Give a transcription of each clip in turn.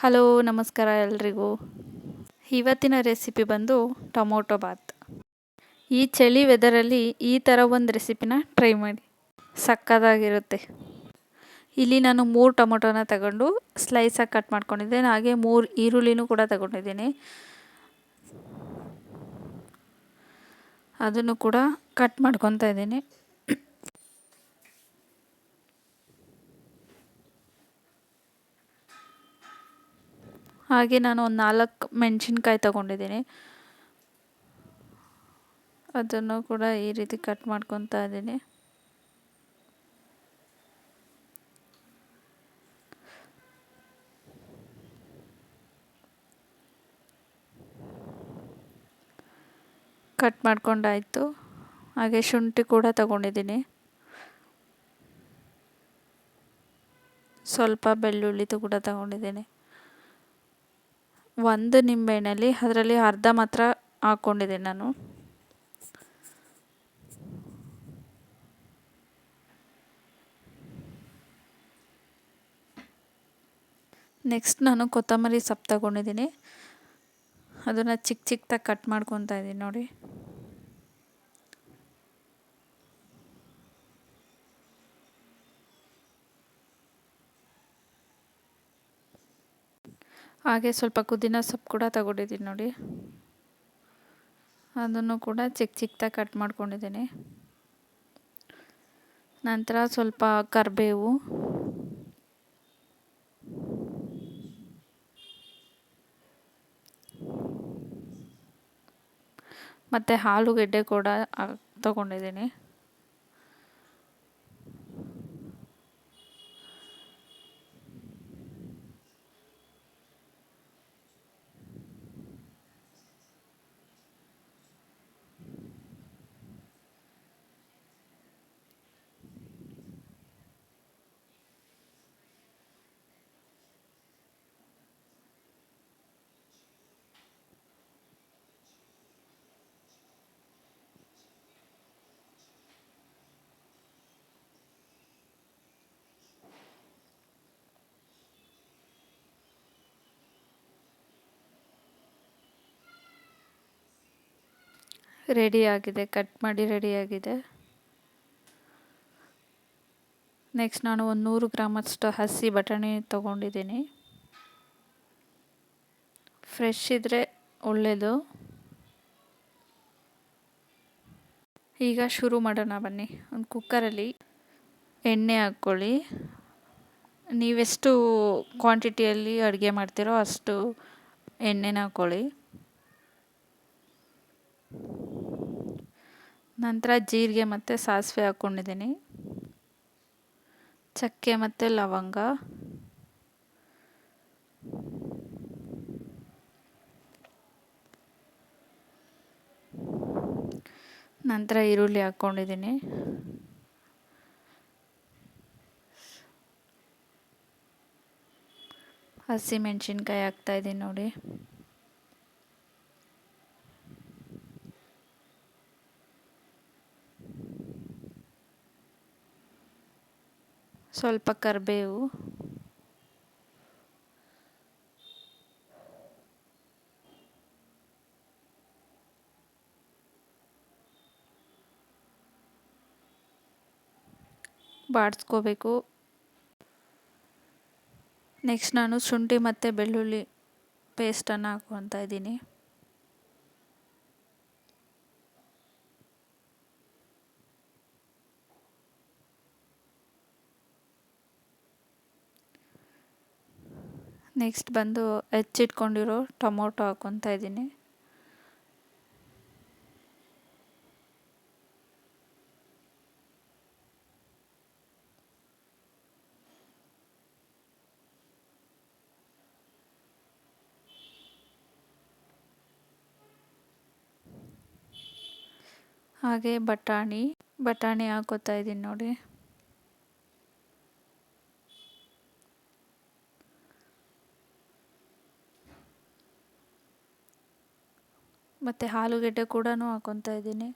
Hello ನಮಸ್ಕಾರ ಎಲ್ರಿಗೂ. ಇವತ್ತಿನ ರೆಸಿಪಿ ಬಂದು ಟೊಮೊಟೊ ಬಾತ್. ಈ ಚಳಿ ವೆದರಲ್ಲಿ ಈ ಥರ ಒಂದು ರೆಸಿಪಿನ ಟ್ರೈ ಮಾಡಿ, ಸಕ್ಕತ್ತಾಗಿರುತ್ತೆ. ಇಲ್ಲಿ ನಾನು 3 ಟೊಮೊಟೊನ ತಗೊಂಡು ಸ್ಲೈಸಾಗಿ ಕಟ್ ಮಾಡ್ಕೊಂಡಿದ್ದೇನೆ. ಹಾಗೆ 3 ಈರುಳ್ಳಿನೂ ಕೂಡ ತಗೊಂಡಿದ್ದೀನಿ, ಅದನ್ನು ಕೂಡ ಕಟ್ ಮಾಡ್ಕೊತಾ ಇದ್ದೀನಿ. ಹಾಗೆ ನಾನು ಒಂದು 4 ಮೆಣಸಿನ್ಕಾಯಿ ತಗೊಂಡಿದ್ದೀನಿ, ಅದನ್ನು ಕೂಡ ಈ ರೀತಿ ಕಟ್ ಮಾಡ್ಕೊತಾ ಇದ್ದೀನಿ. ಕಟ್ ಮಾಡ್ಕೊಂಡಾಯಿತು. ಹಾಗೆ ಶುಂಠಿ ಕೂಡ ತಗೊಂಡಿದ್ದೀನಿ, ಸ್ವಲ್ಪ ಬೆಳ್ಳುಳ್ಳಿ ಕೂಡ ತಗೊಂಡಿದ್ದೀನಿ. ಒಂದು ನಿಂಬೆಹಣ್ಣಲ್ಲಿ ಅದರಲ್ಲಿ ಅರ್ಧ ಮಾತ್ರ ಹಾಕ್ಕೊಂಡಿದ್ದೀನಿ ನಾನು. ನೆಕ್ಸ್ಟ್ ನಾನು ಕೊತ್ತಂಬರಿ ಸೊಪ್ಪು ತಗೊಂಡಿದ್ದೀನಿ, ಅದನ್ನು ಚಿಕ್ಕ ಚಿಕ್ಕದಾಗಿ ಕಟ್ ಮಾಡ್ಕೊತಾ ಇದ್ದೀನಿ ನೋಡಿ. ಹಾಗೆ ಸ್ವಲ್ಪ ಪುದೀನ ಸೊಪ್ಪು ಕೂಡ ತಗೊಂಡಿದ್ದೀನಿ ನೋಡಿ, ಅದನ್ನು ಕೂಡ ಚಿಕ್ಕ ಚಿಕ್ಕದಾಗಿ ಕಟ್ ಮಾಡ್ಕೊಂಡಿದ್ದೀನಿ. ನಂತರ ಸ್ವಲ್ಪ ಕರಿಬೇವು, ಮತ್ತು ಆಲೂಗೆಡ್ಡೆ ಕೂಡ ತಗೊಂಡಿದ್ದೀನಿ. ರೆಡಿಯಾಗಿದೆ, ಕಟ್ ಮಾಡಿ ರೆಡಿಯಾಗಿದೆ. ನೆಕ್ಸ್ಟ್ ನಾನು ಒಂದು 100 ಗ್ರಾಮಷ್ಟು ಹಸಿ ಬಟಾಣಿ ತೊಗೊಂಡಿದ್ದೀನಿ, ಫ್ರೆಶ್ ಇದ್ದರೆ ಒಳ್ಳೆಯದು. ಈಗ ಶುರು ಮಾಡೋಣ ಬನ್ನಿ. ಒಂದು ಕುಕ್ಕರಲ್ಲಿ ಎಣ್ಣೆ ಹಾಕ್ಕೊಳ್ಳಿ. ನೀವೆಷ್ಟು ಕ್ವಾಂಟಿಟಿಯಲ್ಲಿ ಅಡುಗೆ ಮಾಡ್ತೀರೋ ಅಷ್ಟು ಎಣ್ಣೆನ ಹಾಕ್ಕೊಳ್ಳಿ. ನಂತರ ಜೀರಿಗೆ ಮತ್ತು ಸಾಸಿವೆ ಹಾಕ್ಕೊಂಡಿದ್ದೀನಿ, ಚಕ್ಕೆ ಮತ್ತು ಲವಂಗ, ನಂತರ ಈರುಳ್ಳಿ ಹಾಕ್ಕೊಂಡಿದ್ದೀನಿ, ಹಸಿ ಮೆಣಸಿನ್ಕಾಯಿ ಹಾಕ್ತಾಯಿದ್ದೀನಿ ನೋಡಿ, ಸ್ವಲ್ಪ ಕರಿಬೇವು, ಬಾಡಿಸ್ಕೋಬೇಕು. ನೆಕ್ಸ್ಟ್ ನಾನು ಶುಂಠಿ ಮತ್ತು ಬೆಳ್ಳುಳ್ಳಿ ಪೇಸ್ಟನ್ನು ಹಾಕ್ಕೊತಾ ಇದ್ದೀನಿ. ನೆಕ್ಸ್ಟ್ ಬಂದು ಹೆಚ್ಚಿಟ್ಕೊಂಡಿರೋ ಟೊಮೊಟೊ ಹಾಕ್ಕೊತಾ ಇದ್ದೀನಿ. ಹಾಗೆ ಬಟಾಣಿ ಹಾಕ್ಕೊತಾ ಇದ್ದೀನಿ ನೋಡಿ. ಮತ್ತು ಆಲೂಗೆಡ್ಡೆ ಕೂಡ ಹಾಕ್ಕೊತಾ ಇದ್ದೀನಿ.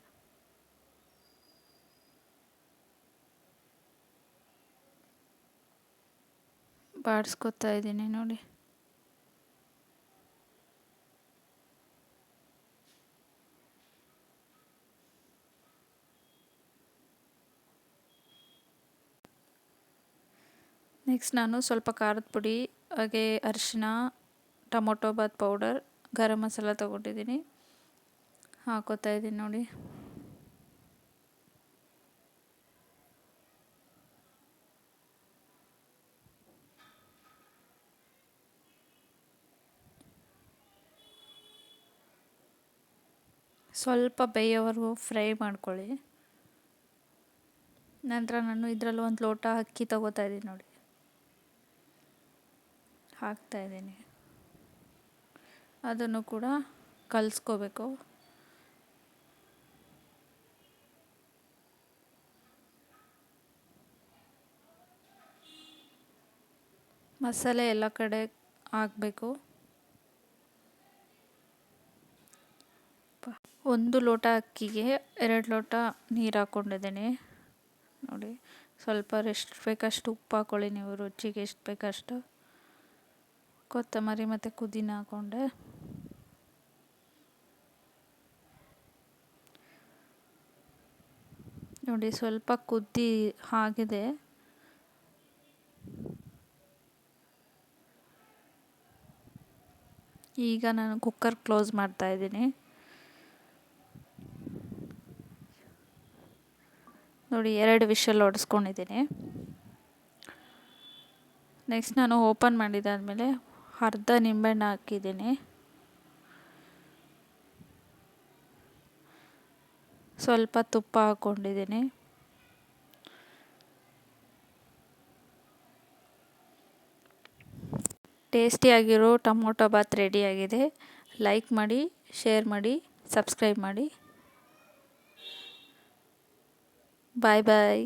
ಬಾಡಿಸ್ಕೊತಾ ಇದ್ದೀನಿ ನೋಡಿ. ನೆಕ್ಸ್ಟ್ ನಾನು ಸ್ವಲ್ಪ ಖಾರದ ಪುಡಿ, ಹಾಗೆ ಅರಿಶಿನ, ಟೊಮೊಟೊ ಬಾತ್ ಪೌಡರ್, ಗರಂ ಮಸಾಲ ತೊಗೊಂಡಿದ್ದೀನಿ, ಹಾಕೋತಾ ಇದ್ದೀನಿ ನೋಡಿ. ಸ್ವಲ್ಪ ಬೇಯೋವರೆಗೂ ಫ್ರೈ ಮಾಡ್ಕೊಳ್ಳಿ. ನಂತರ ನಾನು ಇದರಲ್ಲಿ ಒಂದು ಲೋಟ ಅಕ್ಕಿ ತೊಗೋತಾ ಇದ್ದೀನಿ ನೋಡಿ, ಹಾಕ್ತಾಯಿದ್ದೀನಿ. ಅದನ್ನು ಕೂಡ ಕಲಿಸ್ಕೋಬೇಕು. ಮಸಾಲೆ ಎಲ್ಲ ಕಡೆ ಹಾಕಬೇಕು. 1 ಲೋಟ ಅಕ್ಕಿಗೆ 2 ಲೋಟ ನೀರು ಹಾಕ್ಕೊಂಡಿದ್ದೀನಿ ನೋಡಿ. ಸ್ವಲ್ಪ ಎಷ್ಟು ಬೇಕಷ್ಟು ಉಪ್ಪು ಹಾಕ್ಕೊಳ್ಳಿ, ನೀವು ರುಚಿಗೆ ಎಷ್ಟು ಬೇಕಷ್ಟು. ಕೊತ್ತಂಬರಿ ಮತ್ತು ಪುದೀನ ಹಾಕ್ಕೊಂಡೆ. ನೋಡಿ ಸ್ವಲ್ಪ ಕುದ್ದಿ ಆಗಿದೆ. ಈಗ ನಾನು ಕುಕ್ಕರ್ ಕ್ಲೋಸ್ ಮಾಡ್ತಾಯಿದ್ದೀನಿ ನೋಡಿ. 2 ವಿಷಲ್ ಹೊಡೆಸ್ಕೊಂಡಿದ್ದೀನಿ. ನೆಕ್ಸ್ಟ್ ನಾನು ಓಪನ್ ಮಾಡಿದಾದಮೇಲೆ ಅರ್ಧ ನಿಂಬೆಹಣ್ಣು ಹಾಕಿದ್ದೀನಿ. ಸ್ವಲ್ಪ ತುಪ್ಪ ಹಾಕ್ಕೊಂಡಿದ್ದೀನಿ. ಟೇಸ್ಟಿಯಾಗಿರೋ ಟೊಮೊಟೊ ಬಾತ್ ರೆಡಿಯಾಗಿದೆ. ಲೈಕ್ ಮಾಡಿ, ಶೇರ್ ಮಾಡಿ, ಸಬ್ಸ್ಕ್ರೈಬ್ ಮಾಡಿ. ಬಾಯ್ ಬಾಯ್.